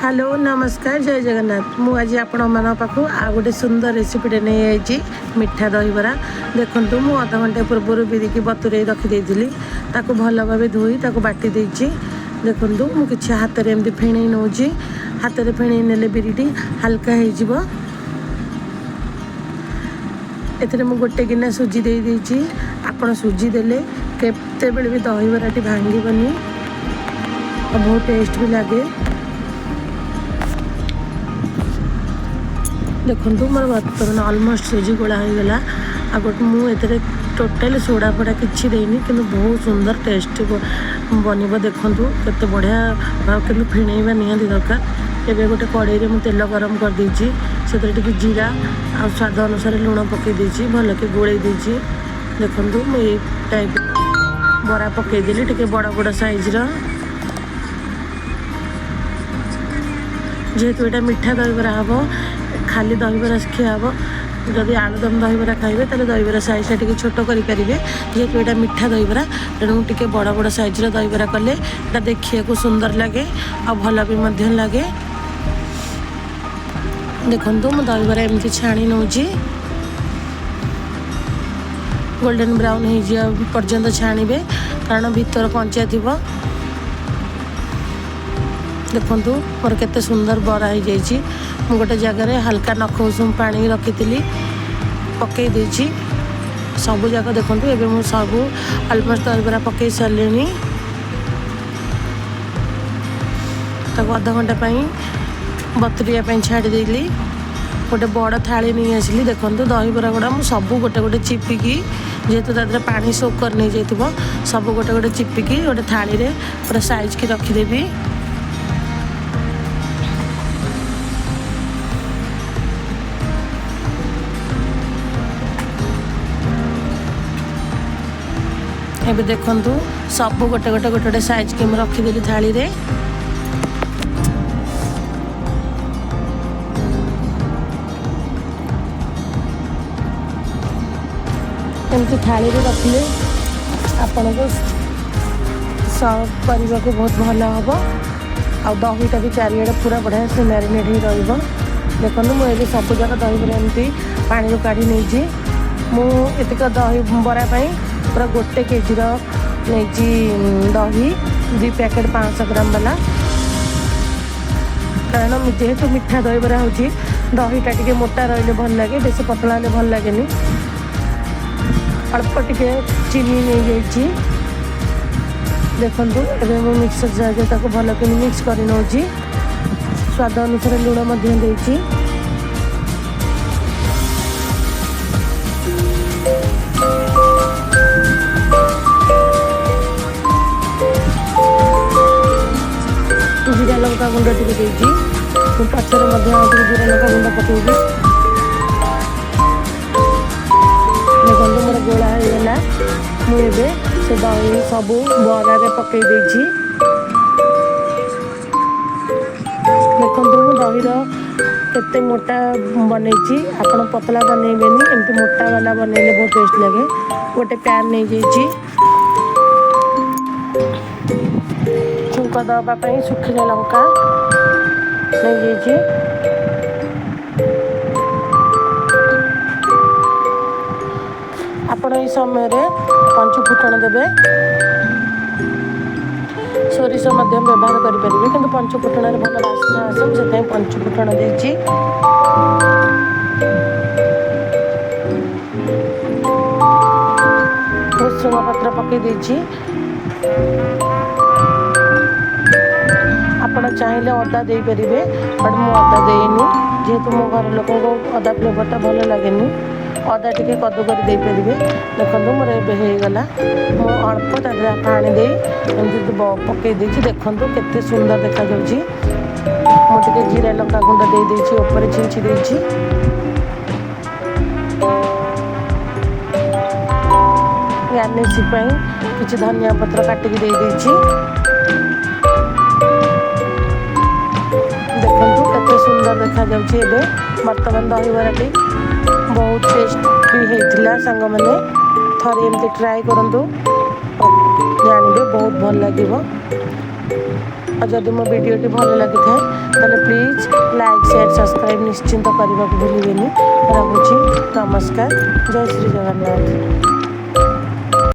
Hello नमस्कार जय जगन्नाथ मु आज आपण मान पाखु आ गोटे सुंदर रेसिपीटे नहीं आई मिठा दहीबरा देखु मु आधा घंटे पूर्व बिरी की बतुरे रखीदी भल भाव धोई बाटी देची देखु मुझे हाथ में एमती फेणई नौ हाथ में फेणई ने बिरीटी हल्का हो गोटे गिना सुजी दे देची आपण सुजी देले केते बेले भी दहीबराटी भांगीबनी और बहुत टेस्ट भी लगे। देखु मोर बर्तमान ऑलमोस्ट सुजी गोला हो गला आ गोटे मुझे टोटाल सोडा फोड़ा किसी देनी कि बहुत सुंदर टेस्ट बन देखु केते बढ़िया कि फेणईबा निहाती दरकार। एवं गोटे कड़े में तेल गरम कर देची से जीरा आ स्वाद अनुसार लुण पकई देची भल के गोले देची देखु मुझे टाइप बरा पकईदेली टे बड़ बड़ साइज्र जेहेतु यहाँ मीठा दहीबरा हम खाली दहीबरा खिया हम जदि आलुदम दहीबरा खाइबे ताले दहीबरा साइजटा टी छोट करेंगे जेहेतु यहाँ मीठा दहीबरा तेणु टे बड़ बड़ साइज्र दहीबरा कले देखिए सुंदर लगे आ भल भी लगे। देखु मु दहीबरा एमती छाणी नौ गोल्डन ब्राउन हो पर्यंत छाणीबे कारण भीतर कंचा थी देखु मोर केते सुंदर बरा हो जाइए। मु गोटे जगार हल्का नख उषुम पानी रखी पकई देची सबू जाक देखु एवं मुझे सबू ऑलमोस्ट दहीबरा पकई सारे अध घंटा बतुरिया छाड़देली गोटे बड़ थाली नहीं आसली देखु दहीबरा गुड़ा मुझे सबू गोटे गोटे चिपिकी जेहेतु तादर पानी सोक कर नहीं जाइए सब गोटे गोटे चिपिकी गोटे थाली रे पूरा साइज की रखीदेवी। एबे देखु सब गोटे गोटे गोटे गोटे साइज के रखीदेली थाली रे एमती थाली रे रखिले आपन को सर्व करने को बहुत भल हम आ दहीटा भी चारिआडे पूरा बढ़िया से मैरिनेट ही रहा। देखो मुझे सब जाक दहीबरा एमती पानी काढ़ी नहीं मुझक दही बरा पूरा गोटे केजी नहीं दही 2 पैकेट 500 ग्राम वाला कारण जेहेतु मीठा दहीबरा हो दहीटा टी मोटा रही भल लगे बेस पतला भल लगे अल्प टिके चीनी नहीं जाइए देखु एवं मिक्सर जार भल कि मिक्स कर नौ स्वाद अनुसार लुण देची जीरा लंका गुंड टी पचर जीरा लंका गुंड पकईबी देखो मोर गोला होगा मुझे से दही सबू बरा पकई देची देखो दहीर केते मोटा बनई आपड़ पतला बनइबेनी एमती मोटा वाला बनइले बहुत टेस्ट लगे। गोटे पैन नहीं जाइए छुंक दवापाई सुखिला लंका नहीं जाइए आपण ये समय पंच फुटण देवे सोरिष व्यवहार करेंगे कि पंच फुटण भल बास्ना आसो से पंच फुटण देची भुसुंग पत्र पकई देची आपण चाहिए अदा दे पारे बट मु अदा देनी जेहेतु मो घर लोक अदा फ्लेवरटा भल लगे अदा टी कदू कर दे पारे देखो मोर एगला मु अल्प पानी दे एमती पकई देती देखु केते सुंदर देखा मुझे जीरा लंका गुंड दे देची ऊपर छिंची देची गार्निश किसी धनिया पत्र काटिकी दे देची देखु केते सुंदर देखा बर्तमान दहीबराटी बहुत टेस्ट भी होता सांग मैंने थे एमती ट्राए करूँ जानवे बहुत भल लगे और जदि मो वीडियोटी भल लगी था ताले प्लीज लाइक शेयर सब्सक्राइब निश्चिंत करने को भूलिए। रखुची नमस्कार। जय श्री जगन्नाथ।